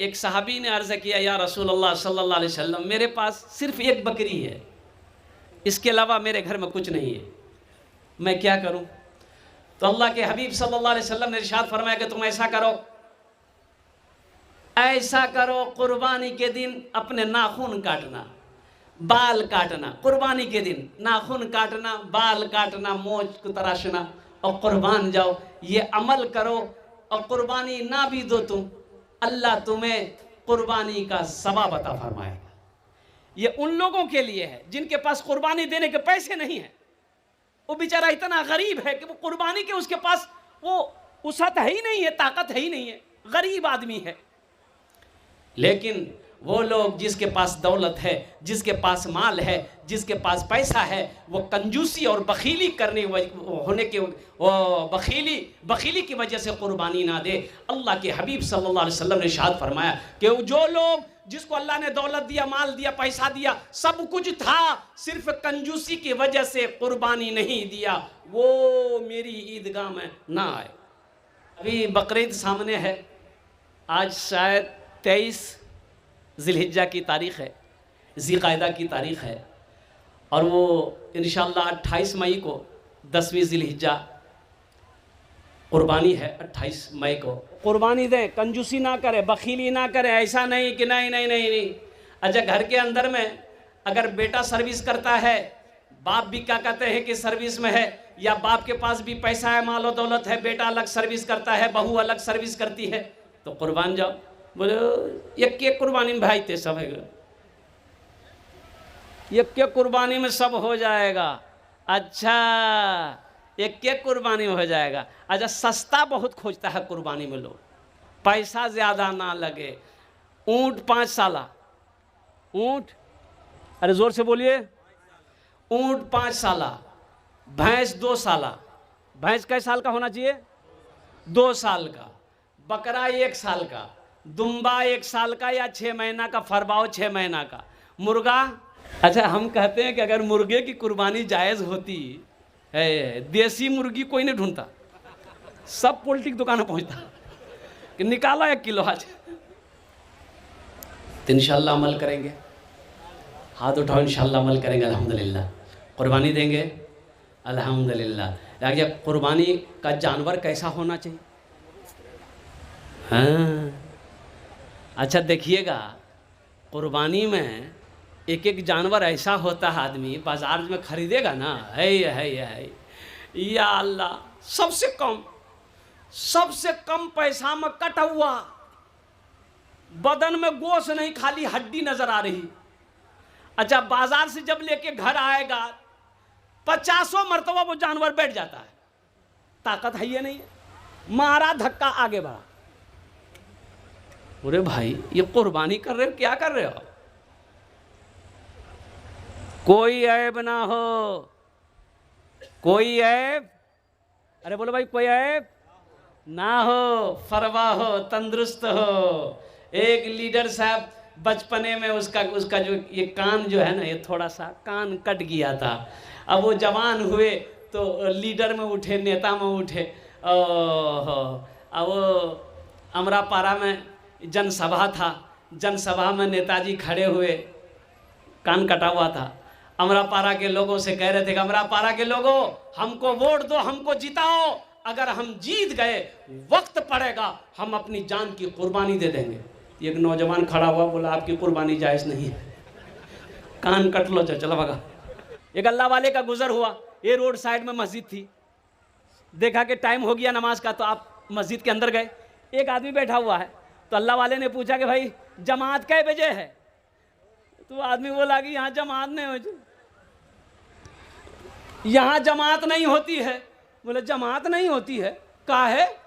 एक सहाबी ने अर्ज़ किया, या रसूलल्लाह सल्लल्लाहु अलैहि वसल्लम, मेरे पास सिर्फ एक बकरी है, इसके अलावा मेरे घर में कुछ नहीं है, मैं क्या करूं? तो अल्लाह के हबीब सल्लल्लाहु अलैहि वसल्लम ने इरशाद फरमाया कि तुम ऐसा करो, कुर्बानी के दिन अपने नाखून काटना, बाल काटना, कुर्बानी के दिन नाखून काटना, बाल काटना, मोछ को तराशना और कुर्बान जाओ। ये अमल करो और कुर्बानी ना भी दो तुम, अल्लाह तुम्हें कुर्बानी का सवाब अता फरमाएगा। ये उन लोगों के लिए है जिनके पास कुर्बानी देने के पैसे नहीं है। वो बेचारा इतना गरीब है कि वो कुर्बानी के उसके पास वो वसअत है ही नहीं है, ताकत है ही नहीं है, गरीब आदमी है। लेकिन वो लोग जिसके पास दौलत है, जिसके पास माल है, जिसके पास पैसा है, वो कंजूसी और बखीली करने होने के बखीली की वजह से कुर्बानी ना दे। अल्लाह के हबीब सल्लल्लाहु अलैहि वसल्लम ने इरशाद फरमाया कि जो लोग, जिसको अल्लाह ने दौलत दिया, माल दिया, पैसा दिया, सब कुछ था, सिर्फ कंजूसी की वजह से कुर्बानी नहीं दिया, वो मेरी ईदगाह में ना आए। अभी बकरीद सामने है, आज शायद 23 ज़िलहिज्जा की तारीख़ है, ज़िक़ायदा की तारीख़ है, और वो इंशाअल्लाह 28 मई को 10वीं ज़िलहिज्जा कुर्बानी है। 28 मई को कुर्बानी दें, कंजूसी ना करें, बखीली ना करें। ऐसा नहीं कि नहीं। अच्छा, घर के अंदर में अगर बेटा सर्विस करता है, बाप भी क्या कहते हैं कि सर्विस में है, या बाप के पास भी पैसा है, माल और दौलत है, बेटा अलग सर्विस करता है, बहू अलग सर्विस करती है, तो कुर्बान जाओ। बोले एक कुर्बानी में भाई ते सब है, एक कुर्बानी में सब हो जाएगा। अच्छा, एक कुर्बानी में हो जाएगा। अच्छा, सस्ता बहुत खोजता है कुर्बानी में लोग, पैसा ज़्यादा ना लगे। ऊँट 5 साला, ऊँट, अरे ज़ोर से बोलिए, ऊँट 5 साला, भैंस 2 साला। भैंस कै साल का होना चाहिए? 2 साल का। बकरा 1 साल का, दुम्बा 1 साल का या 6 महीना का, फरबाओ 6 महीना का, मुर्गा। अच्छा, हम कहते हैं कि अगर मुर्गे की कुर्बानी जायज़ होती है, देसी मुर्गी कोई नहीं ढूंढता, सब पोल्ट्री की दुकान में पहुंचता कि निकाला 1 किलो आज। तो इंशाअल्लाह अमल करेंगे, हाथ उठाओ, इंशाअल्लाह अमल करेंगे, अल्हम्दुलिल्लाह, कुर्बानी देंगे, अल्हम्दुलिल्लाह। आगे कुर्बानी का जानवर कैसा होना चाहिए? हाँ, अच्छा देखिएगा, कुर्बानी में एक जानवर ऐसा होता है, आदमी बाजार में खरीदेगा ना, है या अल्लाह, सबसे कम पैसा में कटा हुआ, बदन में गोश्त नहीं, खाली हड्डी नजर आ रही। अच्छा, बाजार से जब लेके घर आएगा, 50 मरतबा वो जानवर बैठ जाता है, ताकत है ये नहीं, मारा धक्का आगे बढ़ा। अरे भाई, ये कुर्बानी कर रहे हो, क्या कर रहे हो? कोई ऐब ना हो, कोई ऐब, अरे बोलो भाई, कोई ऐब ना हो, फरवा हो, तंदुरुस्त हो। एक लीडर साहब बचपने में उसका जो ये कान जो है ना, ये थोड़ा सा कान कट गया था। अब वो जवान हुए तो लीडर में उठे, नेता में उठे। अब वो अमरापारा में जनसभा था, जनसभा में नेताजी खड़े हुए, कान कटा हुआ था। अमरापारा के लोगों से कह रहे थे कि अमरापारा के लोगों, हमको वोट दो, हमको जिताओ, अगर हम जीत गए, वक्त पड़ेगा, हम अपनी जान की कुर्बानी दे देंगे। एक नौजवान खड़ा हुआ, बोला आपकी कुर्बानी जायज़ नहीं है, कान कट लो, चलो भगा। एक अल्लाह वाले का गुजर हुआ, ये रोड साइड में मस्जिद थी, देखा कि टाइम हो गया नमाज का, तो आप मस्जिद के अंदर गए, एक आदमी बैठा हुआ है, तो अल्लाह वाले ने पूछा कि भाई जमात कै बजे है? तो आदमी बोला कि यहाँ जमात नहीं होती, यहाँ जमात नहीं होती है। बोले जमात नहीं होती है, का है?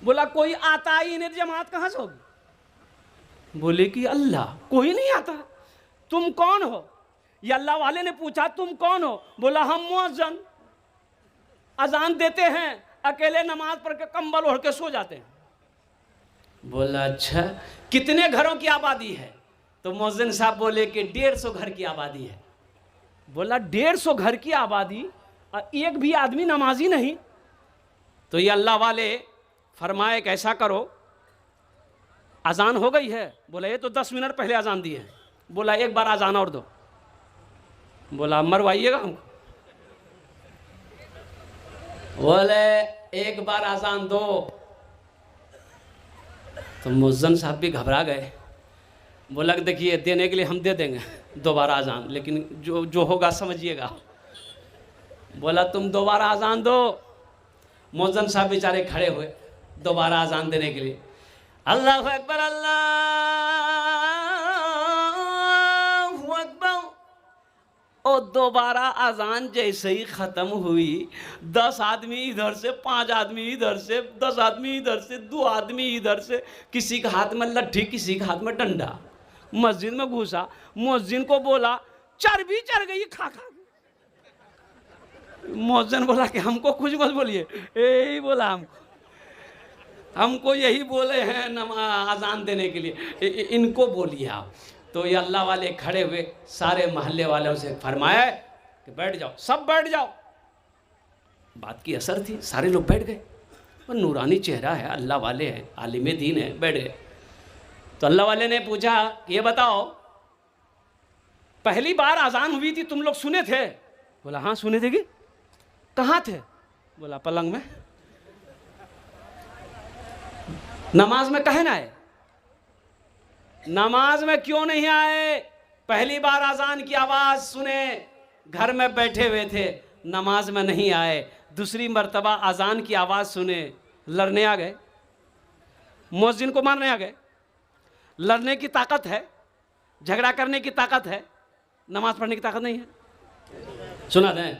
बोला कोई आता ही नहीं, जमात कहाँ से होगी? बोले कि अल्लाह, कोई नहीं आता। तुम कौन हो? ये अल्लाह वाले ने पूछा, तुम कौन हो? बोला हम मुअज्जिन, अजान देते हैं, अकेले नमाज पढ़ के कंबल ओढ़ के सो जाते हैं। बोला अच्छा, कितने घरों की आबादी है? तो मुअज्जिन साहब बोले कि 150 घर की आबादी है। बोला 150 घर की आबादी और एक भी आदमी नमाजी नहीं? तो ये अल्लाह वाले फरमाए कि ऐसा करो, अजान हो गई है? बोला ये तो 10 मिनट पहले अजान दी है। बोला एक बार अजान और दो। बोला मरवाइएगा हमको? बोले एक बार अजान दो। तो मुअज्जिन साहब भी घबरा गए। बोला कि देखिए देने के लिए हम दे देंगे दोबारा अजान, लेकिन जो होगा समझिएगा। बोला तुम दोबारा अजान दो। मुअज्जिन साहब बेचारे खड़े हुए दोबारा अजान देने के लिए। अल्लाहु अकबर, अल्लाहु अकबर। और दोबारा अजान जैसे ही ख़त्म हुई, 10 आदमी इधर से, 5 आदमी इधर से, 10 आदमी इधर से, 2 आदमी इधर से, किसी के हाथ में लट्ठी, किसी के हाथ में डंडा, मस्जिद में घुसा। मुअज्जिन को बोला चर्बी चढ़ गई खा खा। मुअज्जिन बोला कि हमको कुछ मत बोलिए, यही बोला हमको यही बोले हैं अजान देने के लिए, इनको बोलिए आप। तो ये अल्लाह वाले खड़े हुए, सारे मोहल्ले वालों से फरमाया कि बैठ जाओ, सब बैठ जाओ। बात की असर थी, सारे लोग बैठ गए। और नूरानी चेहरा है, अल्लाह वाले हैं, आलिम दीन है, बैठ गए। तो अल्लाह वाले ने पूछा कि ये बताओ पहली बार अजान हुई थी तुम लोग सुने थे? बोला हाँ सुने थे। कि कहाँ थे? बोला पलंग में। नमाज में कहे ना आए? नमाज में क्यों नहीं आए? पहली बार अजान की आवाज सुने, घर में बैठे हुए थे, नमाज में नहीं आए। दूसरी मर्तबा अजान की आवाज सुने, लड़ने आ गए, मुअज्जिन को मारने आ गए। लड़ने की ताकत है, झगड़ा करने की ताकत है, नमाज पढ़ने की ताकत नहीं है। सुना दें,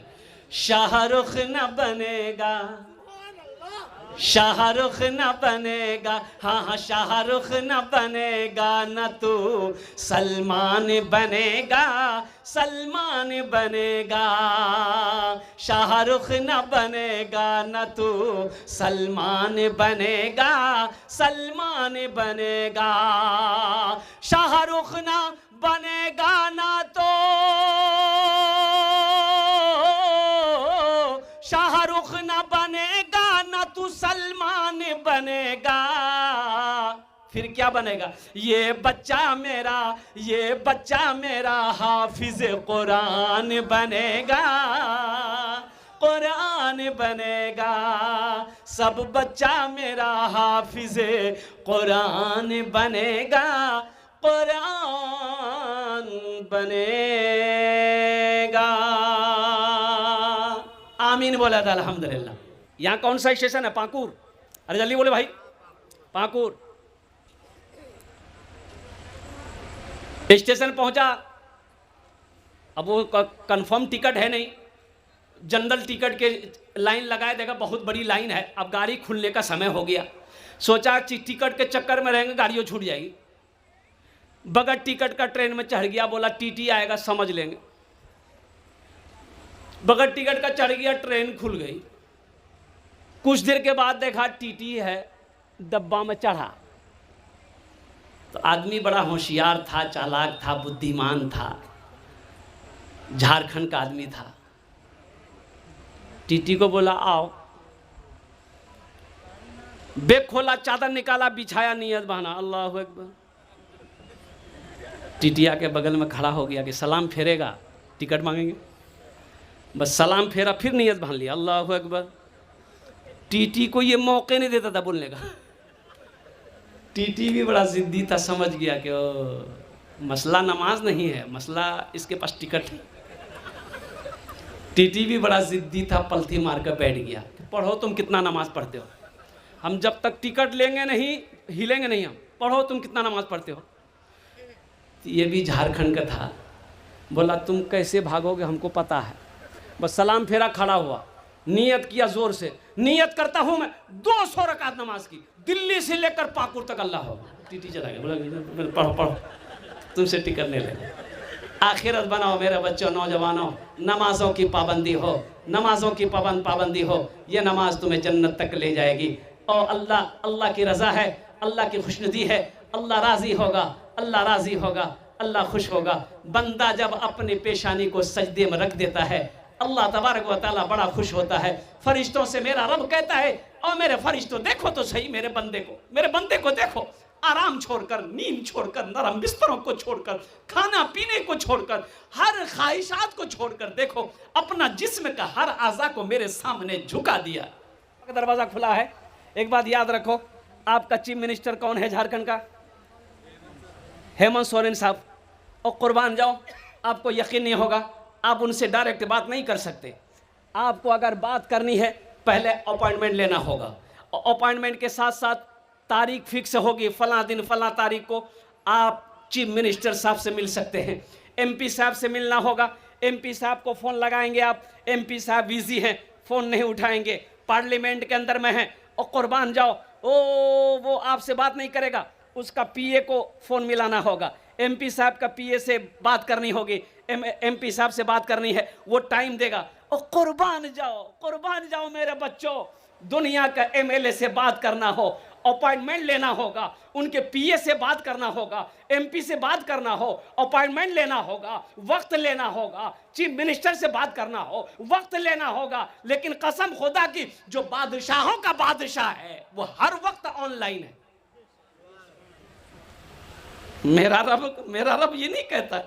शाहरुख न बनेगा, शाहरुख न बनेगा, हाँ हाँ शाहरुख न बनेगा, न तू सलमान बनेगा, सलमान बनेगा। शाहरुख न बनेगा, न तू सलमान बनेगा, सलमान बनेगा। शाहरुख न बनेगा ना तो शाहरुख न बनेगा, ना तू सलमान बनेगा। फिर क्या बनेगा? ये बच्चा मेरा हाफिज कुरान बनेगा, कुरान बनेगा। सब बच्चा मेरा हाफिज कुरान बनेगा, कुरान बनेगा। आमीन बोला था अल्हम्दुलिल्लाह। यहाँ कौन सा स्टेशन है? पाकुर। अरे जल्दी बोले भाई, पाकुर स्टेशन पहुंचा। अब वो कंफर्म टिकट है नहीं, जनरल टिकट के लाइन लगाए, देखा बहुत बड़ी लाइन है। अब गाड़ी खुलने का समय हो गया, सोचा टिकट के चक्कर में रहेंगे गाड़ियों छूट जाएगी। बगैर टिकट का ट्रेन में चढ़ गया, बोला टीटी आएगा समझ लेंगे। बगैर टिकट का चढ़ गया, ट्रेन खुल गई। कुछ देर के बाद देखा टीटी है, डब्बा में चढ़ा। तो आदमी बड़ा होशियार था, चालाक था, बुद्धिमान था, झारखंड का आदमी था। टीटी को बोला आओ। बैग खोला, चादर निकाला, बिछाया, नियत बहाना, अल्लाहु अकबर। टीटिया के बगल में खड़ा हो गया कि सलाम फेरेगा, टिकट मांगेंगे। बस सलाम फेरा, फिर नियत बांध लिया, अल्लाहु अकबर। टीटी को ये मौके नहीं देता था बोलने का। टीटी भी बड़ा जिद्दी था, समझ गया कि मसला नमाज नहीं है, मसला इसके पास टिकट है। टीटी भी बड़ा जिद्दी था, पलथी मार कर बैठ गया। पढ़ो तुम कितना नमाज पढ़ते हो, हम जब तक टिकट लेंगे नहीं हिलेंगे नहीं। हम पढ़ो तुम कितना नमाज पढ़ते हो। ये भी झारखंड का था। बोला तुम कैसे भागोगे हमको पता है। बस सलाम फेरा, खड़ा हुआ, नियत किया जोर से, नियत करता हूँ मैं 200 रकात नमाज की, दिल्ली से लेकर पाकुर तक अल्लाह हो। टीटी चला गया, बोला पढ़ो पढ़ो, तुमसे टिकट नहीं लेंगे। आखिरत बनाओ मेरे बच्चों, नौजवानों, नमाजों की पाबंदी हो, नमाजों की पाबंदी हो। ये नमाज तुम्हें जन्नत तक ले जाएगी। और अल्लाह की रज़ा है, अल्लाह की खुशनुदी है, अल्लाह राज़ी होगा, अल्लाह राज़ी होगा, अल्लाह खुश होगा। बंदा जब अपनी पेशानी को सजदे में रख देता है, अल्लाह तबारक व तआला बड़ा खुश होता है। फरिश्तों से मेरा रब कहता है, और मेरे फरिश्तों देखो तो सही मेरे बंदे को देखो, आराम छोड़कर, नींद छोड़कर, नरम बिस्तरों को छोड़कर, खाना पीने को छोड़कर, हर ख्वाहिशात को छोड़कर देखो अपना जिस्म का हर आज़ा को मेरे सामने झुका दिया। दरवाजा खुला है। एक बात याद रखो, आपका चीफ मिनिस्टर कौन है झारखंड का? हेमंत सोरेन साहब। और कुर्बान जाओ, आपको यकीन नहीं होगा, आप उनसे डायरेक्ट बात नहीं कर सकते। आपको अगर बात करनी है पहले अपॉइंटमेंट लेना होगा। अपॉइंटमेंट के साथ साथ तारीख फिक्स होगी, फलां दिन फलां तारीख को आप चीफ मिनिस्टर साहब से मिल सकते हैं। एमपी साहब से मिलना होगा, एमपी साहब को फ़ोन लगाएंगे आप, एमपी साहब बिजी हैं, फ़ोन नहीं उठाएंगे, पार्लियामेंट के अंदर में हैं। और कुर्बान जाओ, वो आपसे बात नहीं करेगा, उसका पीए को फ़ोन मिलाना होगा, एमपी साहब का पीए से बात करनी होगी, एमपी साहब से बात करनी है, वो टाइम देगा। और कुर्बान जाओ मेरे बच्चों, दुनिया का एमएलए से बात करना हो, अपॉइंटमेंट लेना होगा, उनके पीए से बात करना होगा, एमपी से बात करना हो, अपॉइंटमेंट लेना होगा, वक्त लेना होगा, चीफ मिनिस्टर से बात करना हो, वक्त लेना होगा। लेकिन कसम खुदा की, जो बादशाहों का बादशाह है वो हर वक्त ऑनलाइन है। मेरा रब ये नहीं कहता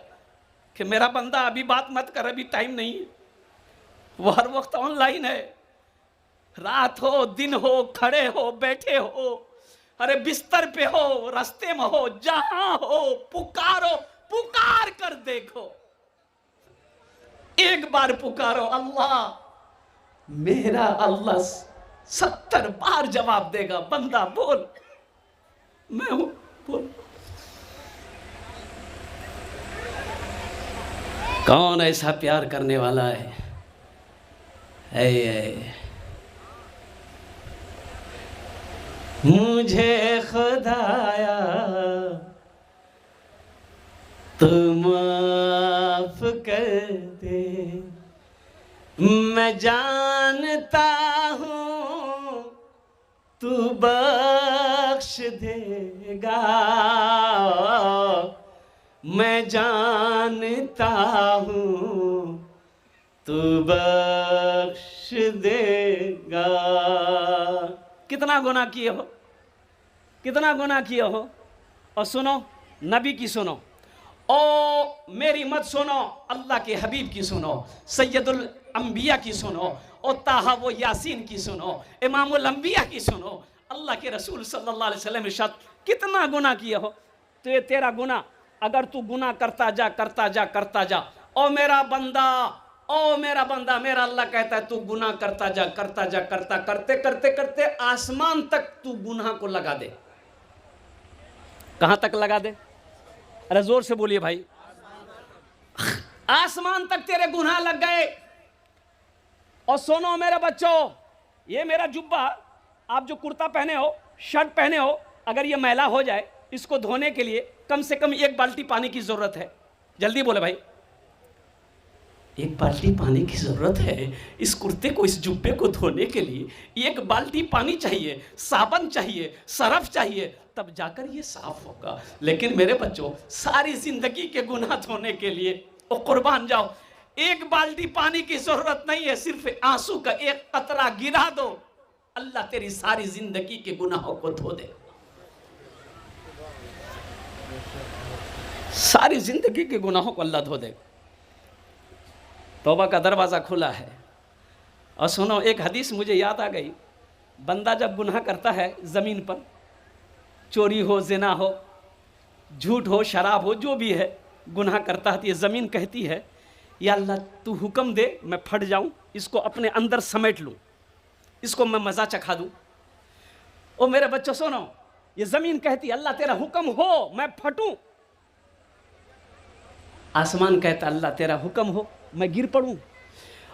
कि मेरा बंदा अभी बात मत कर, अभी टाइम नहीं है। वो हर वक्त ऑनलाइन है। रात हो, दिन हो, खड़े हो, बैठे हो, अरे बिस्तर पे हो, रास्ते में हो, जहां हो, पुकारो, पुकार कर देखो। एक बार पुकारो अल्लाह, मेरा अल्लाह 70 बार जवाब देगा। बंदा बोल, मैं हूं, बोल। कौन ऐसा प्यार करने वाला है? मुझे खुदाया तू माफ कर दे, मैं जानता हूँ तू बख्श देगा, मैं जानता हूँ तू बख्श देगा। कितना गुनाह किए हो, कितना गुनाह किए हो। और सुनो, नबी की सुनो, ओ मेरी मत सुनो, अल्लाह के हबीब की सुनो, सैयदुल अंबिया की सुनो, और ताहा वो यासीन की सुनो, इमामुल अंबिया की सुनो। अल्लाह के रसूल सल्लल्लाहु अलैहि वसल्लम इरशाद, कितना गुनाह किए हो। तो ये तेरा गुनाह, अगर तू गुनाह करता जा करता जा करता जा, ओ मेरा बंदा, ओ मेरा बंदा, मेरा अल्लाह कहता है तू गुनाह करता जा करता जा, करता करते करते करते आसमान तक तू गुनाह को लगा दे। कहां तक लगा दे? अरे जोर से बोलिए भाई। आसमान तक तेरे गुनाह लग गए। और सुनो मेरे बच्चों, ये मेरा जुब्बा, आप जो कुर्ता पहने हो, शर्ट पहने हो, अगर ये मैला हो जाए, इसको धोने के लिए कम से कम 1 बाल्टी पानी की जरूरत है। जल्दी बोले भाई, 1 बाल्टी पानी की जरूरत है। इस कुर्ते को, इस जुब्बे को धोने के लिए 1 बाल्टी पानी चाहिए, साबुन चाहिए, सरफ चाहिए, तब जाकर ये साफ होगा। लेकिन मेरे बच्चों, सारी जिंदगी के गुनाह धोने के लिए, ओ कुर्बान जाओ, 1 बाल्टी पानी की जरूरत नहीं है, सिर्फ आंसू का 1 कतरा गिरा दो, अल्लाह तेरी सारी जिंदगी के गुनाहों को धो दे। सारी जिंदगी के गुनाहों को अल्लाह धो देगा। तौबा का दरवाज़ा खुला है। और सुनो, एक हदीस मुझे याद आ गई। बंदा जब गुनाह करता है ज़मीन पर, चोरी हो, ज़िना हो, झूठ हो, शराब हो, जो भी है गुनाह करता है, तो ये ज़मीन कहती है, या अल्लाह तू हुक्म दे, मैं फट जाऊं, इसको अपने अंदर समेट लूं, इसको मैं मज़ा चखा दूं। ओ मेरे बच्चों सुनो, ये ज़मीन कहती है अल्लाह तेरा हुक्म हो मैं फटूं। आसमान कहता अल्लाह तेरा हुक्म हो मैं गिर पड़ूं।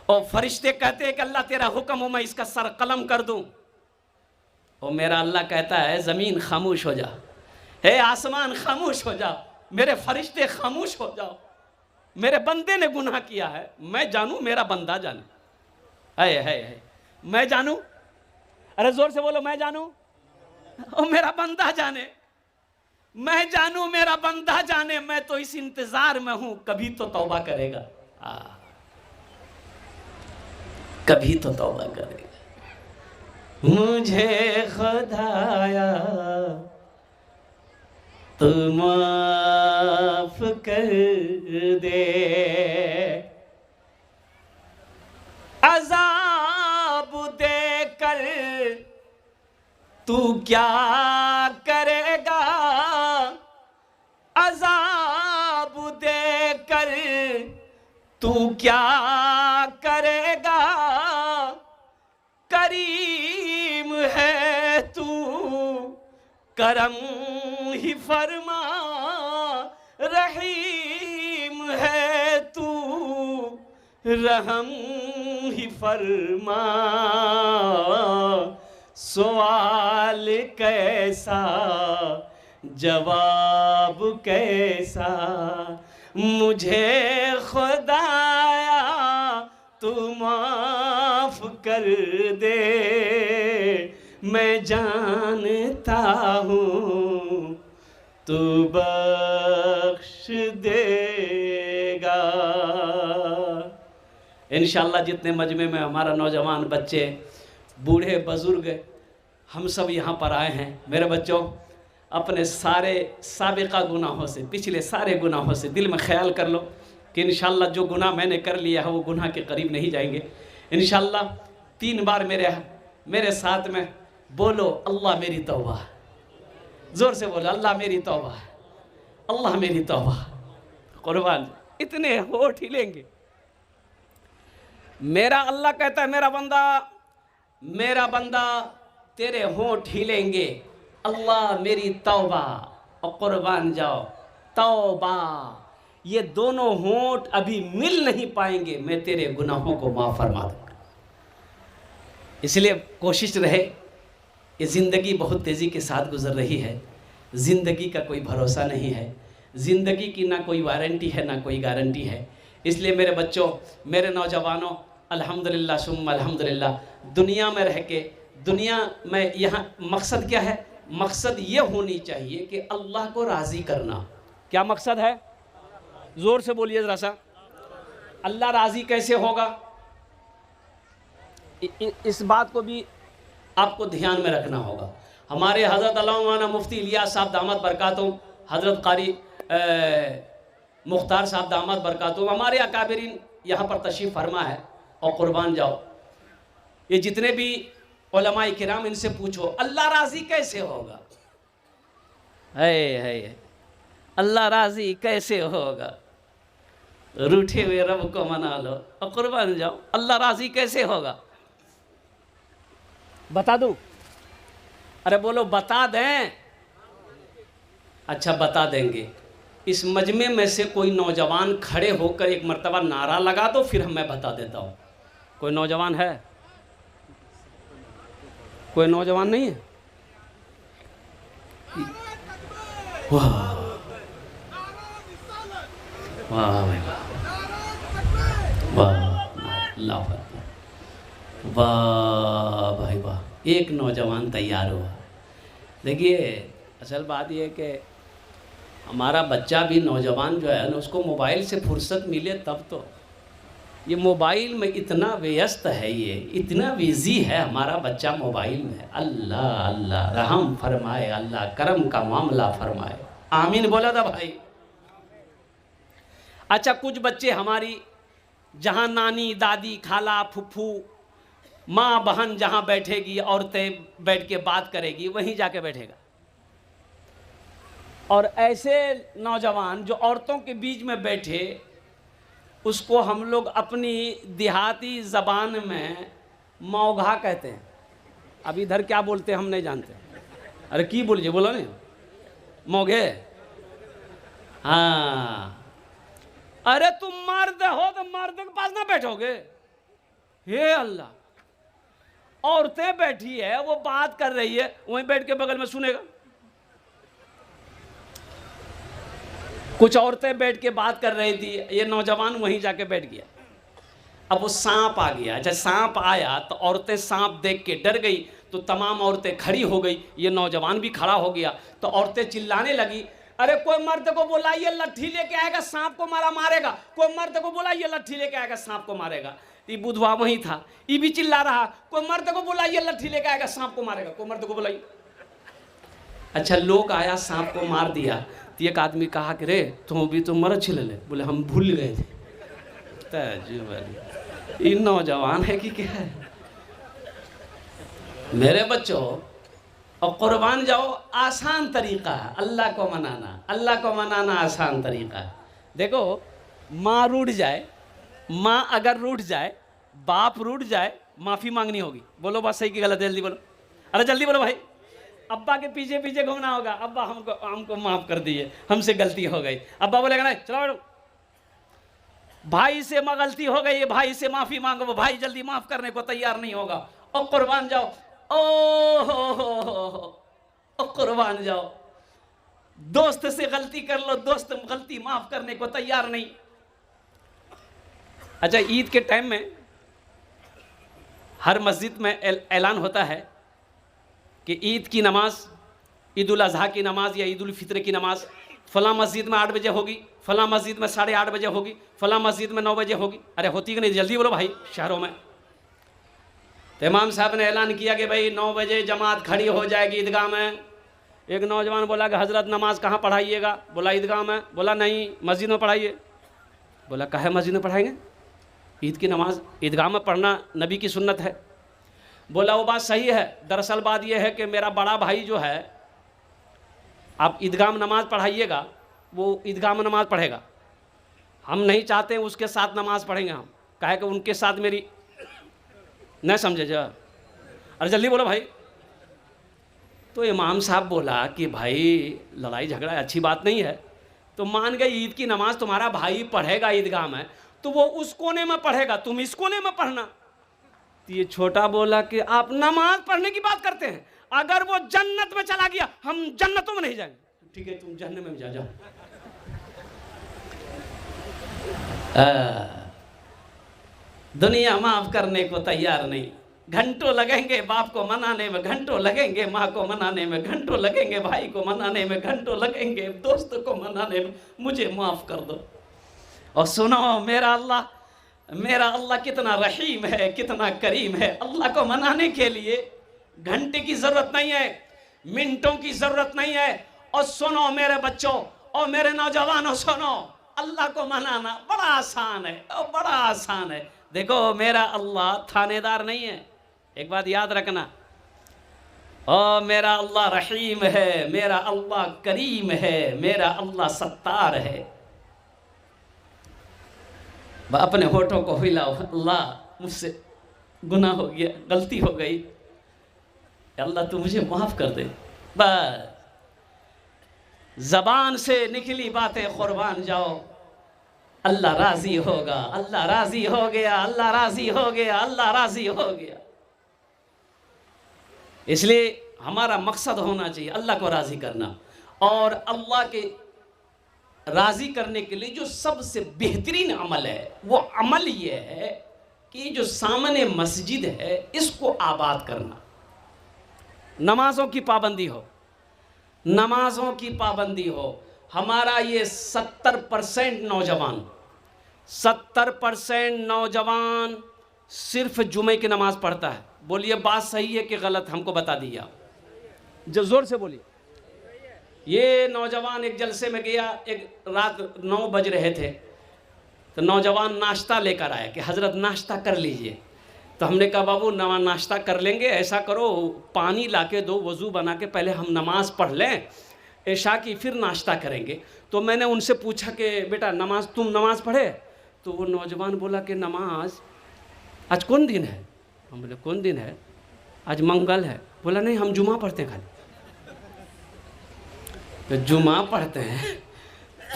और फरिश्ते कहते हैं कि अल्लाह तेरा हुक्म हो मैं इसका सर कलम कर दूं। और मेरा अल्लाह कहता है ज़मीन खामोश हो जा, हे आसमान खामोश हो जा, मेरे फरिश्ते खामोश हो जाओ, मेरे बंदे ने गुनाह किया है, मैं जानूं, मेरा बंदा जाने। है मैं जानूं, अरे जोर से बोलो, मैं जानूं और मेरा बंदा जाने, मैं जानूं, मेरा बंदा जाने। मैं तो इस इंतजार में हूं, कभी तो तौबा करेगा, कभी तो तौबा करेगा। मुझे खुदाया तू माफ कर दे। अजाब देकर तू क्या करेगा, अजाब देकर तू क्या करेगा, करीम है तू करम ही फरमा, रहीम है तू रहम ही फरमा। सवाल कैसा जवाब कैसा, मुझे खुदाया तू माफ कर दे। मैं जानता हूँ तू बख्श देगा। इंशाअल्लाह जितने मजमे में हमारा नौजवान बच्चे, बूढ़े बुजुर्ग, हम सब यहाँ पर आए हैं, मेरे बच्चों अपने सारे साबिका गुनाहों से, पिछले सारे गुनाहों से दिल में ख्याल कर लो कि इंशाअल्लाह जो गुनाह मैंने कर लिया है वो गुनाह के करीब नहीं जाएंगे इंशाअल्लाह। 3 बार मेरे साथ में बोलो, अल्लाह मेरी तौबा। ज़ोर से बोलो, अल्लाह मेरी तौबा, अल्लाह मेरी तौबा। कुर्बान इतने होठ हिलेंगे। मेरा अल्लाह कहता है मेरा बंदा तेरे होठ हिलेंगे, अल्लाह मेरी तौबा। और कुर्बान जाओ, तौबा, ये दोनों होठ अभी मिल नहीं पाएंगे, मैं तेरे गुनाहों को माफ़ फरमा दूंगा। इसलिए कोशिश रहे, ये ज़िंदगी बहुत तेज़ी के साथ गुजर रही है, ज़िंदगी का कोई भरोसा नहीं है, ज़िंदगी की ना कोई वारंटी है ना कोई गारंटी है। इसलिए मेरे बच्चों, मेरे नौजवानों, अल्हम्दुलिल्लाह सुम्मा अल्हम्दुलिल्लाह, दुनिया में रह के, दुनिया में यहाँ मकसद क्या है? मकसद ये होनी चाहिए कि अल्लाह को राज़ी करना। क्या मकसद है? ज़ोर से बोलिए ज़रा सा। अल्लाह राज़ी कैसे होगा? इस बात को भी आपको ध्यान में रखना होगा। हमारे हज़रत अल्लामा मुफ्ती इलियास साहब दामद बरकातुहू, हज़रत कारी मुख्तार साहब दामद बरकातुहू, हमारे अकाबिरीन यहाँ पर तशरीफ़ फरमा है। और कुर्बान जाओ, ये जितने भी उलमाए किराम, इनसे पूछो अल्लाह राज़ी कैसे होगा? है अल्लाह राज़ी कैसे होगा? रूठे हुए रब को मना लो और कुर्बान जाओ, अल्लाह राज़ी कैसे होगा? बता दूं? अरे बोलो, बता दें? अच्छा बता देंगे। इस मजमे में से कोई नौजवान खड़े होकर एक मर्तबा नारा लगा दो, फिर मैं बता देता हूँ। कोई नौजवान है? कोई नौजवान नहीं है? वाह वाह वाह, अल्लाह वाह भाई वाह, एक नौजवान तैयार हुआ। देखिए असल बात यह है कि हमारा बच्चा भी नौजवान जो है ना, उसको मोबाइल से फुर्सत मिले तब तो। ये मोबाइल में इतना व्यस्त है, ये इतना बिजी है हमारा बच्चा मोबाइल में। अल्लाह अल्लाह रहम फरमाए, अल्लाह करम का मामला फरमाए। आमीन बोला था भाई। अच्छा, कुछ बच्चे हमारी जहाँ नानी दादी खाला फुफ्फू माँ बहन जहाँ बैठेगी, औरतें बैठ के बात करेगी, वहीं जाके बैठेगा। और ऐसे नौजवान जो औरतों के बीच में बैठे, उसको हम लोग अपनी देहाती ज़बान में मौघा कहते हैं। अब इधर क्या बोलते हैं हम नहीं जानते। अरे की बोलिए, बोलो नहीं, मौघे। हाँ, अरे तुम मर्द हो तो मर्द के पास ना बैठोगे? हे अल्लाह, औरतें बैठी है, वो बात कर रही है, वहीं बैठ के बगल में सुनेगा। कुछ औरतें बैठ के बात कर रही थी, ये नौजवान वहीं जाके बैठ गया। अब वो सांप आ गया। जब सांप आया तो औरतें सांप देख के डर गई, तो तमाम औरतें खड़ी हो गई, ये नौजवान भी खड़ा हो गया। तो औरतें चिल्लाने लगी, अरे कोई मर्द को बुलाइए, लट्ठी लेके आएगा, सांप को मारेगा। कोई मर्द को बुलाइए, लट्ठी लेके आएगा, सांप को मारेगा। ये बुधवा वहीं था, ये भी चिल्ला रहा, कोई मर्द को बुलाइए, लट्ठी लेके आएगा, सांप को मारेगा। कोई मर्द को बुलाइए। अच्छा लोग आया सांप को मार दिया, तो एक आदमी कहा कि रे तुम भी तो मर छिल ले, बोले हम भूल गए थे। ये नौजवान है कि क्या है? मेरे बच्चों, और कुर्बान जाओ आसान तरीका है अल्लाह को मनाना, अल्लाह को मनाना आसान तरीका है। देखो माँ रूठ जाए, माँ अगर रूठ जाए, बाप रूठ जाए, माफ़ी मांगनी होगी। बोलो बात सही की गलत? जल्दी बोलो, अरे जल्दी बोलो भाई। अब्बा के पीछे पीछे घूमना होगा, अब्बा हमको माफ़ कर दिए, हमसे गलती हो गई। अब्बा बोलेगा नहीं चलो बैठो, भाई से गलती हो गई, भाई से माफ़ी मांगो, वो भाई जल्दी माफ़ करने को तैयार नहीं होगा। और कुर्बान जाओ, ओ हो कुर्बान जाओ, दोस्त से गलती कर लो, दोस्त गलती माफ़ करने को तैयार नहीं। अच्छा ईद के टाइम में हर मस्जिद में ऐलान होता है कि ईद की नमाज, ईद उल अज़हा की नमाज या ईद उल फित्र की नमाज फला मस्जिद में 8 बजे होगी, फला मस्जिद में 8:30 बजे होगी, फला मस्जिद में 9 बजे होगी। अरे होती कि नहीं? जल्दी बोलो भाई। शहरों में तो इमाम साहब ने ऐलान किया कि भाई 9 बजे जमात खड़ी हो जाएगी ईदगाह में। एक नौजवान बोला कि हज़रत नमाज कहाँ पढ़ाइएगा? बोला ईदगाह में। बोला नहीं मस्जिद में पढ़ाइए। बोला काहे मस्जिद में पढ़ाएंगे? ईद की नमाज ईदगाह में पढ़ना नबी की सुन्नत है। बोला वो बात सही है, दरअसल बात यह है कि मेरा बड़ा भाई जो है, आप ईदगाह में नमाज पढ़ाइएगा, वो ईदगाह में नमाज पढ़ेगा, हम नहीं चाहते उसके साथ नमाज पढ़ेंगे हम, कहे कि उनके साथ मेरी नहीं समझे जा। अरे जल्दी बोलो भाई। तो इमाम साहब बोला कि भाई लड़ाई झगड़ा अच्छी बात नहीं है, तो मान गए ईद की नमाज तुम्हारा भाई पढ़ेगा ईदगाह में, तो वो उस कोने में पढ़ेगा, तुम इस कोने में पढ़ना। तो ये छोटा बोला कि आप नमाज पढ़ने की बात करते हैं, अगर वो जन्नत में चला गया हम जन्नतों में नहीं जाएंगे। ठीक है तुम जन्नत में जाओ। दुनिया माफ करने को तैयार नहीं, घंटों लगेंगे बाप को मनाने में, घंटों लगेंगे माँ को मनाने में, घंटों लगेंगे भाई को मनाने में, घंटों लगेंगे दोस्त को मनाने में, मुझे माफ कर दो। और सुनो मेरा अल्लाह कितना रहीम है, कितना करीम है। अल्लाह को मनाने के लिए घंटे की जरूरत नहीं है, मिनटों की जरूरत नहीं है। और सुनो मेरे बच्चों और मेरे नौजवानों, सुनो अल्लाह को मनाना बड़ा आसान है, और बड़ा आसान है। देखो मेरा अल्लाह थानेदार नहीं है, एक बात याद रखना। और मेरा अल्लाह रहीम है, मेरा अल्लाह करीम है, मेरा अल्लाह सत्तार है। अपने होठों को हिलाओ, अल्लाह मुझसे गुनाह हो गया, गलती हो गई, अल्लाह तू मुझे माफ़ कर दे। बस ज़बान से निकली बातें कुर्बान जाओ, अल्लाह राज़ी होगा, अल्लाह राज़ी हो गया, अल्लाह राज़ी हो गया, अल्लाह राज़ी हो गया। इसलिए हमारा मकसद होना चाहिए अल्लाह को राज़ी करना। और अल्लाह के राज़ी करने के लिए जो सबसे बेहतरीन अमल है वो अमल ये है कि जो सामने मस्जिद है इसको आबाद करना। नमाज़ों की पाबंदी हो, नमाज़ों की पाबंदी हो। हमारा ये 70% नौजवान सिर्फ जुमे की नमाज़ पढ़ता है। बोलिए बात सही है कि गलत? हमको बता दिया, जो ज़ोर से बोलिए। ये नौजवान एक जलसे में गया, एक रात 9 बज रहे थे, तो नौजवान नाश्ता लेकर आया कि हज़रत नाश्ता कर लीजिए। तो हमने कहा बाबू नाश्ता कर लेंगे, ऐसा करो पानी लाके दो, वज़ू बना के पहले हम नमाज़ पढ़ लें ऐशा की, फिर नाश्ता करेंगे। तो मैंने उनसे पूछा कि बेटा तुम नमाज़ पढ़े? तो वो नौजवान बोला कि नमाज आज कौन दिन है? हम बोले कौन दिन है? आज मंगल है। बोला नहीं हम जुमा पढ़ते हैं खाली। तो जुमा पढ़ते हैं,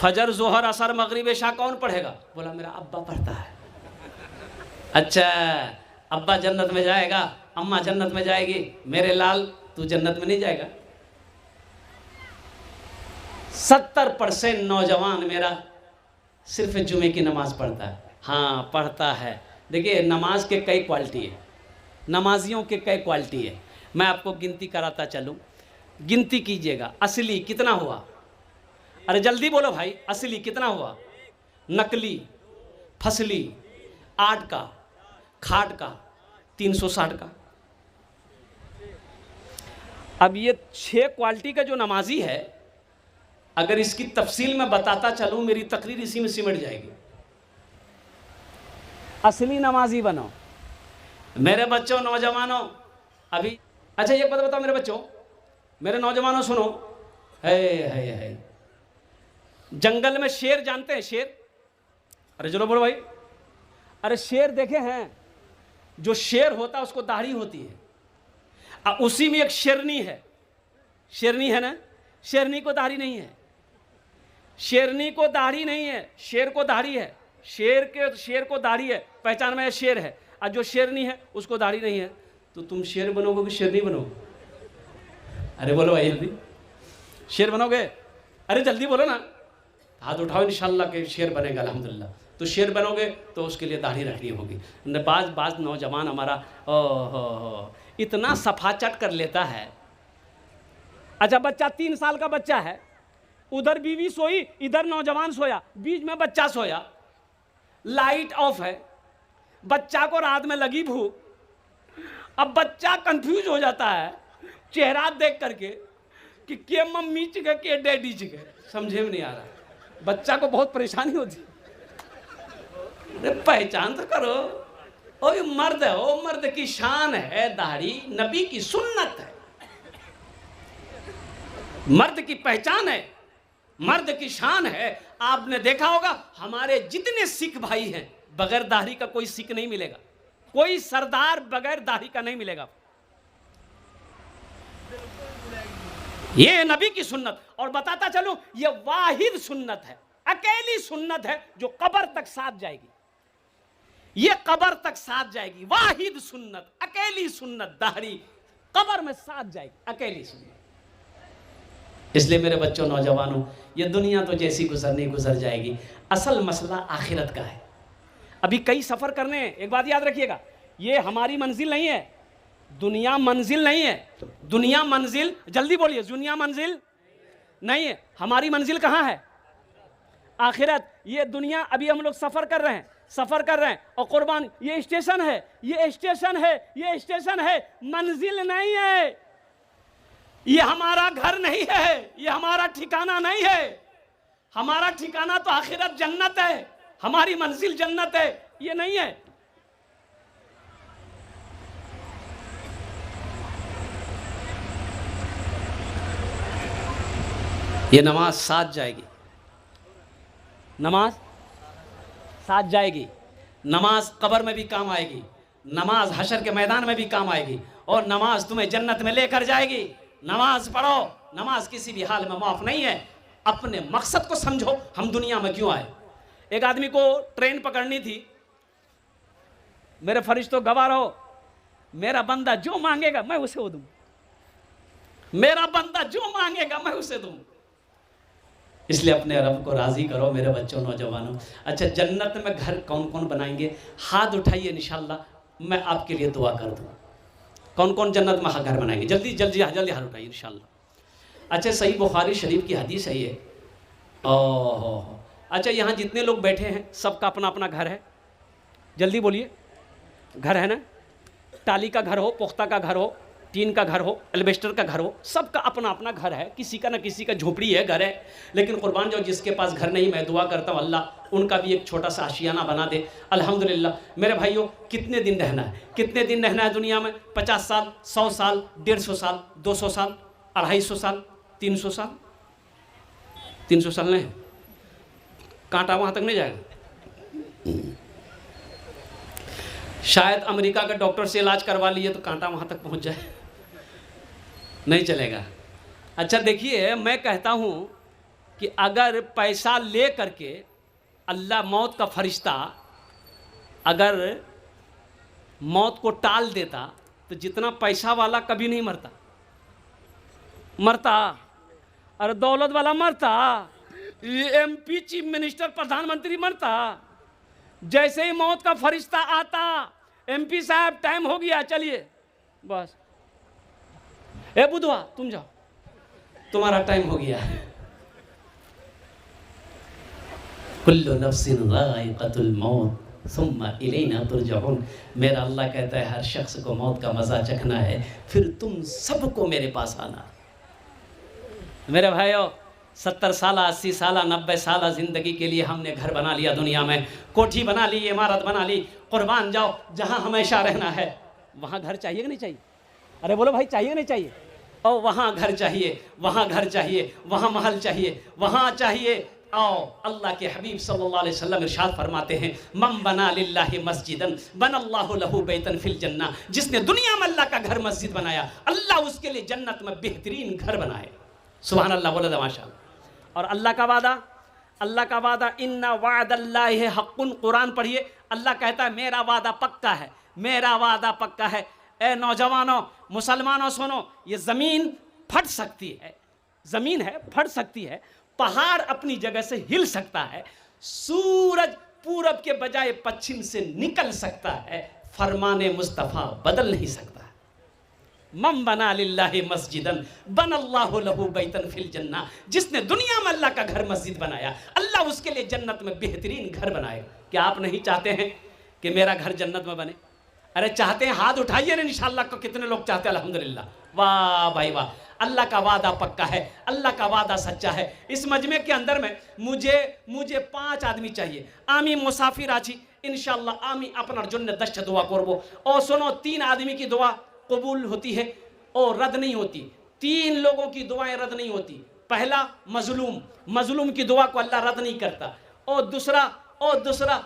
फजर जोहर असर मगरिब इशा कौन पढ़ेगा? बोला मेरा अब्बा पढ़ता है। अच्छा अब्बा जन्नत में जाएगा, अम्मा जन्नत में जाएगी, मेरे लाल तू जन्नत में नहीं जाएगा। 70% नौजवान मेरा सिर्फ जुमे की नमाज पढ़ता है। हाँ पढ़ता है। देखिए नमाज के कई क्वालिटी है, नमाजियों के कई क्वालिटी है। मैं आपको गिनती कराता चलूँ, गिनती कीजिएगा। असली कितना हुआ? अरे जल्दी बोलो भाई, असली कितना हुआ? नकली, फसली, 8 का, खाट का, 360 का। अब ये 6 क्वालिटी का जो नमाजी है, अगर इसकी तफसील में बताता चलूं मेरी तकरीर इसी में सिमट जाएगी। असली नमाजी बनो मेरे बच्चों, नौजवानों। अभी अच्छा ये बात बताओ मेरे बच्चों, मेरे नौजवानों सुनो, है जंगल में शेर जानते हैं? शेर, अरे चलो बोलो भाई। अरे शेर देखे हैं? जो शेर होता है उसको दाढ़ी होती है, उसी में एक शेरनी है। शेरनी है ना? शेरनी को दाढ़ी नहीं है। शेरनी को दाढ़ी नहीं है, शेर को दाढ़ी है। शेर को दाढ़ी है, पहचान में शेर है। और जो शेरनी है उसको दाढ़ी नहीं है। तो तुम शेर बनोगे कि शेरनी बनोगे? अरे बोलो भाई जल्दी, शेर बनोगे? अरे जल्दी बोलो ना, हाथ उठाओ। इंशाल्लाह के शेर बनेगा अल्हम्दुलिल्लाह। तो शेर बनोगे तो उसके लिए दाढ़ी रखनी होगी। बाज नौजवान हमारा इतना सफाचट कर लेता है। अच्छा बच्चा 3 साल का बच्चा है, उधर बीवी सोई, इधर नौजवान सोया, बीच में बच्चा सोया, लाइट ऑफ है, बच्चा को रात में लगी भूख। अब बच्चा कंफ्यूज हो जाता है चेहरा देख करके कि के मम्मी चिके के डैडी चिके, समझे में नहीं आ रहा। बच्चा को बहुत परेशानी होती। अरे पहचान तो करो, ओ ये मर्द है, ओ मर्द की शान है दाढ़ी, नबी की सुन्नत है, मर्द की पहचान है, मर्द की शान है। आपने देखा होगा हमारे जितने सिख भाई हैं, बगैर दाढ़ी का कोई सिख नहीं मिलेगा, कोई सरदार बगैर दाढ़ी का नहीं मिलेगा। ये नबी की सुन्नत। और बताता चलूं, ये वाहिद सुन्नत है, अकेली सुन्नत है जो कब्र तक साथ जाएगी। ये कब्र तक साथ जाएगी, वाहिद सुन्नत, अकेली सुन्नत, दाढ़ी कब्र में साथ जाएगी, अकेली सुन्नत। इसलिए मेरे बच्चों, नौजवानों, ये दुनिया तो जैसी गुजरनी गुजर जाएगी, असल मसला आखिरत का है। अभी कई सफर करने हैं। एक बात याद रखिएगा, ये हमारी मंजिल नहीं है, दुनिया मंजिल नहीं है। दुनिया मंजिल, जल्दी बोलिए, दुनिया मंजिल नहीं है। हमारी मंजिल कहाँ है? आखिरत। ये दुनिया अभी हम लोग सफर कर रहे हैं, और कुर्बान ये स्टेशन है, ये स्टेशन है, ये स्टेशन है, मंजिल नहीं है। ये हमारा घर नहीं है, ये हमारा ठिकाना नहीं है। हमारा ठिकाना तो आखिरत, जन्नत है। हमारी मंजिल जन्नत है, ये नहीं है। ये नमाज साथ जाएगी, नमाज साथ जाएगी। नमाज कब्र में भी काम आएगी, नमाज हशर के मैदान में भी काम आएगी, और नमाज तुम्हें जन्नत में लेकर जाएगी। नमाज पढ़ो, नमाज किसी भी हाल में माफ नहीं है। अपने मकसद को समझो, हम दुनिया में क्यों आए। एक आदमी को ट्रेन पकड़नी थी। मेरे फरिश्तों गवाह रहो, मेरा बंदा जो मांगेगा मैं उसे वो दूं, मेरा बंदा जो मांगेगा मैं उसे दूं। इसलिए अपने रब को राजी करो मेरे बच्चों, नौजवानों। अच्छा, जन्नत में घर कौन कौन बनाएंगे? हाथ उठाइए, इंशाल्लाह मैं आपके लिए दुआ कर दूँ। कौन कौन जन्नत में घर बनाएंगे? जल्दी जल्दी जल्दी हाथ उठाइए इंशाल्लाह। अच्छा, सही बुखारी शरीफ की हदीस है ये। ओह, अच्छा, यहाँ जितने लोग बैठे हैं सबका अपना अपना घर है? जल्दी बोलिए, घर है ना? टाली का घर हो, पुख्ता का घर हो, टीन का घर हो, एल्बेस्टर का घर हो, सबका अपना अपना घर है। किसी का ना किसी का झोपड़ी है, घर है। लेकिन कुर्बान जाओ जिसके पास घर नहीं, मैं दुआ करता हूँ अल्लाह उनका भी एक छोटा सा आशियाना बना दे। अल्हम्दुलिल्लाह। मेरे भाइयों, कितने दिन रहना है? कितने दिन रहना है दुनिया में? 50 साल, 100 साल, 150 साल, 200 साल, 250 साल, 300 साल? 300 साल नहीं, कांटा वहाँ तक नहीं जाएगा। शायद अमेरिका के डॉक्टर से इलाज करवा लिए तो कांटा वहाँ तक पहुँच जाए, नहीं चलेगा। अच्छा देखिए, मैं कहता हूँ कि अगर पैसा ले करके अल्लाह, मौत का फरिश्ता अगर मौत को टाल देता तो जितना पैसा वाला कभी नहीं मरता। अरे दौलत वाला मरता, MP, चीफ मिनिस्टर, प्रधानमंत्री मरता। जैसे ही मौत का फरिश्ता आता, MP साहब टाइम हो गया, चलिए बस, ए बुधवा तुम जाओ, तुम्हारा टाइम हो गया। कुल्लु नफ्सिन ज़ाइक़तुल मौत सुम्मा इलैना तुरजऊन। मेरा अल्लाह कहता है हर शख्स को मौत का मज़ा चखना है, फिर तुम सबको मेरे पास आना। मेरे भाइयों, 70 साल 80 साल 90 साल ज़िंदगी के लिए हमने घर बना लिया दुनिया में, कोठी बना ली, इमारत बना ली। कुर्बान जाओ, जहाँ हमेशा रहना है वहाँ घर चाहिए कि नहीं चाहिए? अरे बोलो भाई, चाहिए कि नहीं चाहिए? और वहाँ घर चाहिए, वहाँ घर चाहिए, वहाँ महल चाहिए, वहाँ चाहिए। आओ, अल्लाह के हबीब सल्लल्लाहु अलैहि वसल्लम इरशाद फरमाते हैं, मम बना लिल्लाहि मस्जिदन बनल्लाहु लहू बैतन फिल जन्ना। जिसने दुनिया में अल्लाह का घर मस्जिद बनाया, अल्लाह उसके लिए जन्नत में बेहतरीन घर बनाए। सुभान अल्लाह, बोला था माशाअल्लाह। और अल्लाह का वादा, इन्ना वादल्लाहि हक़्क़ुन। कुरान पढ़िए, अल्लाह कहता है मेरा वादा पक्का है, मेरा वादा पक्का है। ए नौजवानों, मुसलमानों, सुनो, ये ज़मीन फट सकती है, ज़मीन है फट सकती है, पहाड़ अपनी जगह से हिल सकता है, सूरज पूरब के बजाय पश्चिम से निकल सकता है, फरमाने मुस्तफ़ा बदल नहीं सकता। मम बना लिल्लाहि मस्जिदन बनल्लाहु लहू बैतन फिल जन्ना। जिसने दुनिया में अल्लाह का घर मस्जिद बनाया, अल्लाह उसके लिए जन्नत में बेहतरीन घर बनाएगा। क्या आप नहीं चाहते हैं कि मेरा घर जन्नत में बने? अरे चाहते हैं, हाथ उठाइए ना इंशाअल्लाह। को कितने लोग चाहते हैं? अल्हम्दुलिल्लाह, वाह भाई वाह। अल्लाह का वादा पक्का है, अल्लाह का वादा सच्चा है। इस मजमे के अंदर में मुझे 5 आदमी चाहिए। आमी मुसाफिर आची इंशाअल्लाह, आमी अपनार जन्य 10 दुआ करबो। और सुनो, 3 आदमी की दुआ कबूल होती है और रद्द नहीं होती। 3 लोगों की दुआएं रद्द नहीं होती। पहला मजलूम की दुआ को अल्लाह रद्द नहीं करता। और दूसरा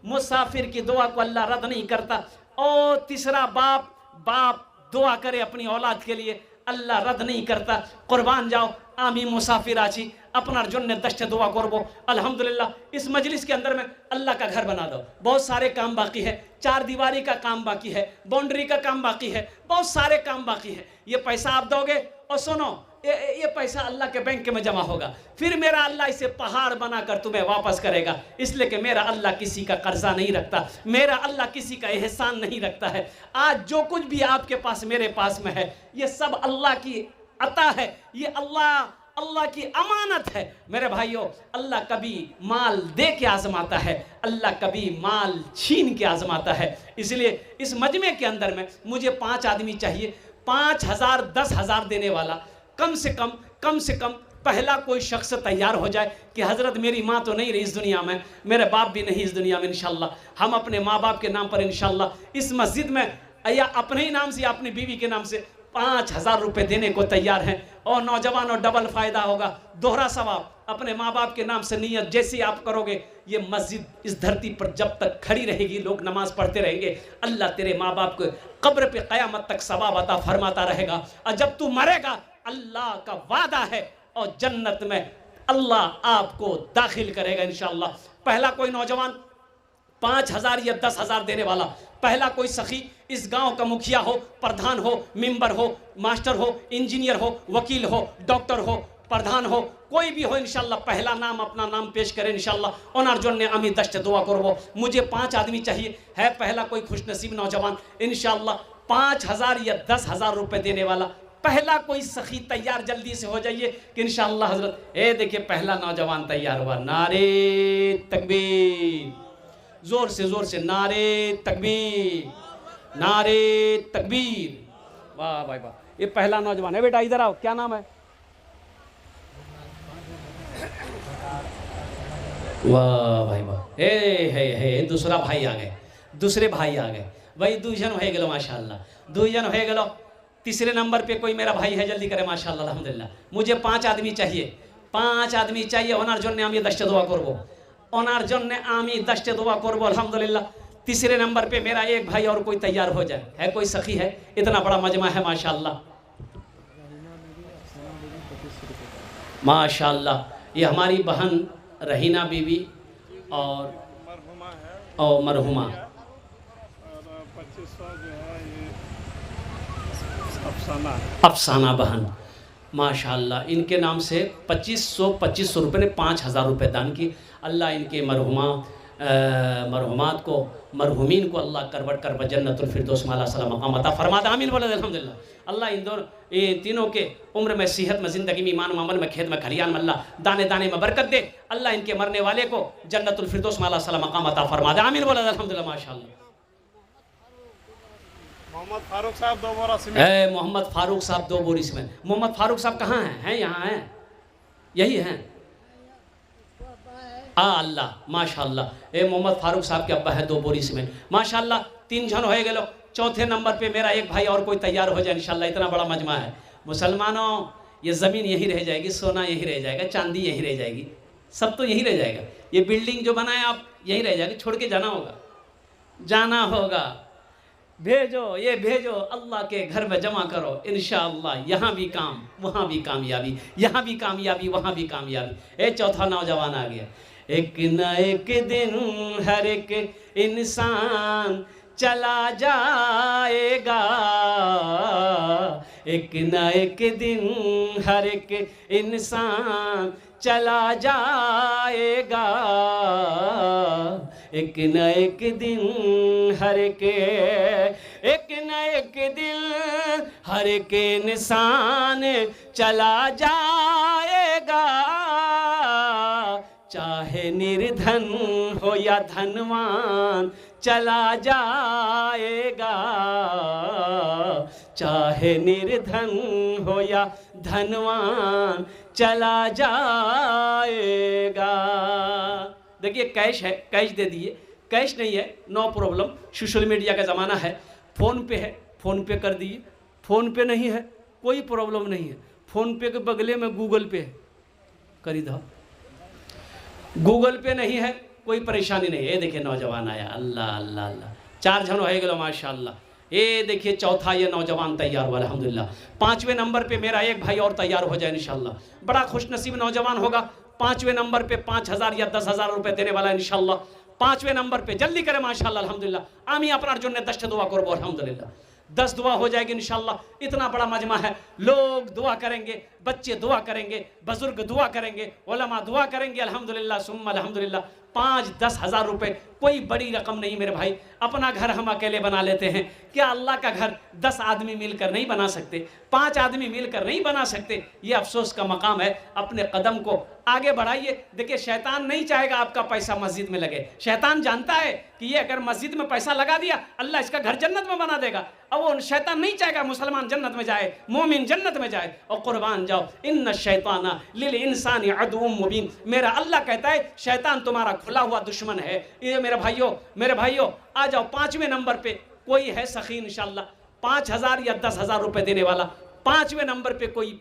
मुसाफिर की दुआ को अल्लाह रद्द नहीं करता। और तीसरा बाप दुआ करे अपनी औलाद के लिए, अल्लाह रद्द नहीं करता। कुर्बान जाओ, आमी मुसाफिर आची अपनार जन्य 10 दुआ करबो। अल्हम्दुलिल्लाह, इस मजलिस के अंदर में अल्लाह का घर बना दो। बहुत सारे काम बाकी है, 4 दीवारी का काम बाकी है, बाउंड्री का काम बाकी है, बहुत सारे काम बाकी है। ये पैसा आप दोगे, और सुनो, ये पैसा अल्लाह के बैंक में जमा होगा, फिर मेरा अल्लाह इसे पहाड़ बनाकर तुम्हें वापस करेगा। इसलिए कि मेरा अल्लाह किसी का कर्जा नहीं रखता, मेरा अल्लाह किसी का एहसान नहीं रखता है। आज जो कुछ भी आपके पास मेरे पास में है, ये सब अल्लाह की अता है, ये अल्लाह की अमानत है। मेरे भाइयों, अल्लाह कभी माल दे के आजमाता है, अल्लाह कभी माल छीन के आजमाता है। इसलिए इस मजमे के अंदर में मुझे 5 आदमी चाहिए, 5000 10,000 देने वाला। कम से कम पहला कोई शख्स तैयार हो जाए कि हज़रत मेरी माँ तो नहीं रही इस दुनिया में, मेरे बाप भी नहीं इस दुनिया में, इंशाल्लाह हम अपने माँ बाप के नाम पर इंशाल्लाह इस मस्जिद में या अपने ही नाम से या अपनी बीवी के नाम से 5000 रुपये देने को तैयार हैं। और नौजवानों, डबल फ़ायदा होगा, दोहरा सवाब। अपने माँ बाप के नाम से नियत जैसी आप करोगे, ये मस्जिद इस धरती पर जब तक खड़ी रहेगी, लोग नमाज पढ़ते रहेंगे, अल्लाह तेरे माँ बाप को कब्र पे क़यामत तक सवाब अता फरमाता रहेगा। और जब तू मरेगा, अल्लाह का वादा है और जन्नत में अल्लाह आपको दाखिल करेगा इंशाअल्लाह। पहला कोई नौजवान 5000 या 10,000 देने वाला, पहला कोई सखी, इस गांव का मुखिया हो, प्रधान हो, मेंबर हो, मास्टर हो, इंजीनियर हो, वकील हो, डॉक्टर हो, प्रधान हो, कोई भी हो, इंशाल्लाह पहला नाम अपना नाम पेश करें इंशाल्लाह। ओनार जोन ने अमी 10 दुआ करबो। मुझे 5 आदमी चाहिए। है पहला कोई खुशनसीब नौजवान इंशाल्लाह 5000 या 10,000 रुपये देने वाला, पहला कोई सखी तैयार, जल्दी से हो जाइए कि इंशाअल्लाह हजरत। देखिए पहला नौजवान तैयार हुआ। नारे तकबीर, जोर से नारे तकबीर, नारे तकबीर। वाह भाई वाह, ये पहला नौजवान है। बेटा इधर आओ, क्या नाम है? वाह भाई वाह, हे दूसरा भाई आ गए, दूसरे भाई आ गए भाई। 2 जन हो गए माशाअल्लाह, 2 जन हो गए। तीसरे नंबर पे कोई मेरा भाई है, जल्दी करे माशाअल्लाह अल्हम्दुलिल्लाह। मुझे 5 आदमी चाहिए, 5 आदमी चाहिए। ओनार जन ने आमी 10 दुआ करबो, ओनार जन ने आमी 10 दुआ करबो अल्हम्दुलिल्लाह। तीसरे नंबर पे मेरा एक भाई और कोई तैयार हो जाए। है कोई सखी है? इतना बड़ा मजमा है माशाअल्लाह, माशाअल्लाह। ये हमारी बहन रहीना बीवी और मरहुमा अफसाना बहन, माशाअल्लाह। इनके नाम से 2500 रुपये ने 5000 रुपये दान की। अल्लाह इनके मरहुमा मरहुमात को, मरहुमीन को अल्लाह करवट कर जन्नतुल फिरदौस में अल्लाह सलाम मकाम अता फरमा दे। आमीन बोले अल्हम्दुलिल्लाह। अल्लाह इन दोनों ये तीनों के उम्र में, सेहत में, ज़िंदगी में, ईमान में, अमल में, खेत में, खलियान में अल्लाह दाने दाने में बरकत दे। अल्लाह इनके मरने वाले को जन्नतुल फिरदौस में अल्लाह सलाम मकाम अता फरमा दे। आमीन बोले अल्हम्दुलिल्लाह माशाअल्लाह। मोहम्मद फारूक साहब 2 बोरा सीमेंट। मोहम्मद फारूक साहब 2 बोरी सीमेंट। मोहम्मद फारूक साहब कहाँ हैं? यहाँ हैं, यही हैं। अल्लाह माशाअल्लाह। मोहम्मद फारूक साहब के अब्बा है 2 बोरी सीमेंट माशाअल्लाह। 3 जन हो गए। चौथे नंबर पे मेरा एक भाई और कोई तैयार हो जाए इंशाअल्लाह। इतना बड़ा मजमा है मुसलमानों, ये ज़मीन यही रह जाएगी, सोना यही रह जाएगा, चांदी यही रह जाएगी, सब तो यही रह जाएगा। ये बिल्डिंग जो बनाए आप यही रह जाएगी, छोड़ के जाना होगा, जाना होगा। भेजो, ये भेजो, अल्लाह के घर में जमा करो इंशाअल्लाह। यहाँ भी काम, वहाँ भी कामयाबी, यहाँ भी कामयाबी, वहाँ भी कामयाबी। चौथा नौजवान आ गया। एक न एक दिन हर एक इंसान चला जाएगा, एक न एक दिन हर एक इंसान चला जाएगा, एक न एक दिन हर एक न एक दिन हर एक इंसान चला जाएगा, चाहे निर्धन हो या धनवान चला जाएगा, चाहे निर्धन हो या धनवान चला जाएगा। देखिए कैश है, कैश दे दिए, कैश नहीं है नो प्रॉब्लम, सोशल मीडिया का ज़माना है, फ़ोन पे है, फ़ोन पे कर दिए। फ़ोन पे नहीं है कोई प्रॉब्लम नहीं है, फ़ोन पे के बगले में गूगल पे है, कर दो। गूगल पे नहीं है कोई परेशानी नहीं है। ये देखिए नौजवान आया, अल्लाह अल्लाह अल्लाह। 4 जन हो गए माशाअल्लाह। ये देखिए चौथा ये नौजवान तैयार हुआ अल्हम्दुलिल्लाह। 5वें नंबर पे मेरा एक भाई और तैयार हो जाए इंशाअल्लाह। बड़ा खुशनसीब नौजवान होगा। 5वें नंबर पे 5,000 या 10,000 रुपये देने वाला इंशाअल्लाह। 5वें नंबर पे जल्दी करें माशाअल्लाह अल्हम्दुलिल्लाह। आमी अपनार जन्य 10 दुआ करबो अल्हम्दुलिल्लाह। 10 दुआ हो जाएगी इंशाअल्लाह। इतना बड़ा मजमा है, लोग दुआ करेंगे, बच्चे दुआ करेंगे, बुजुर्ग दुआ करेंगे, उलमा दुआ करेंगे अल्हम्दुलिल्लाह सुम्मा अल्हम्दुलिल्लाह। 5-10 हज़ार रुपये कोई बड़ी रकम नहीं मेरे भाई। अपना घर हम अकेले बना लेते हैं, क्या अल्लाह का घर 10 आदमी मिलकर नहीं बना सकते? 5 आदमी मिलकर नहीं बना सकते? ये अफसोस का मकाम है। अपने कदम को आगे बढ़ाइए। देखिए शैतान नहीं चाहेगा आपका पैसा मस्जिद में लगे। शैतान जानता है कि ये अगर मस्जिद में पैसा लगा दिया अल्लाह इसका घर जन्नत में बना देगा। अब वो शैतान नहीं चाहेगा मुसलमान जन्नत में जाए, मोमिन जन्नत में जाए। और कुर्बान जाओ, इन्ना शैताना लिल इंसानी अदुव्वुम मुबीन। मेरा अल्लाह कहता है शैतान तुम्हारा खुला हुआ दुश्मन है। ये मेरे भाइयों आ जाओ। 5वें नंबर पे कोई है सखी इंशाअल्लाह, 5,000 या 10,000 रुपये देने वाला। 5वें नंबर पे कोई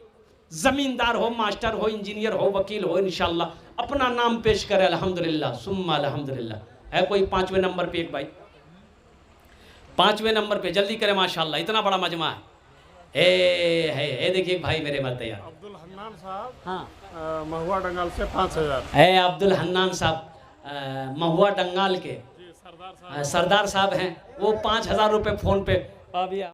जमींदार हो, मास्टर हो, इंजीनियर हो, वकील हो इंशाअल्लाह, अपना नाम पेश करे अल्हम्दुलिल्लाह सुम्मा अल्हम्दुलिल्लाह। है कोई 5वें नंबर पे? एक भाई 5वें नंबर पे जल्दी करे माशाअल्लाह। इतना बड़ा मजमा है। देखिए भाई मेरे मत यार अब्दुल हन्नान साहब, हाँ महुआ डंगाल से 5,000 है। अब्दुल हन्नान साहब महुआ डंगाल के सरदार साहब हैं, वो 5,000 रुपये फ़ोन पे अभी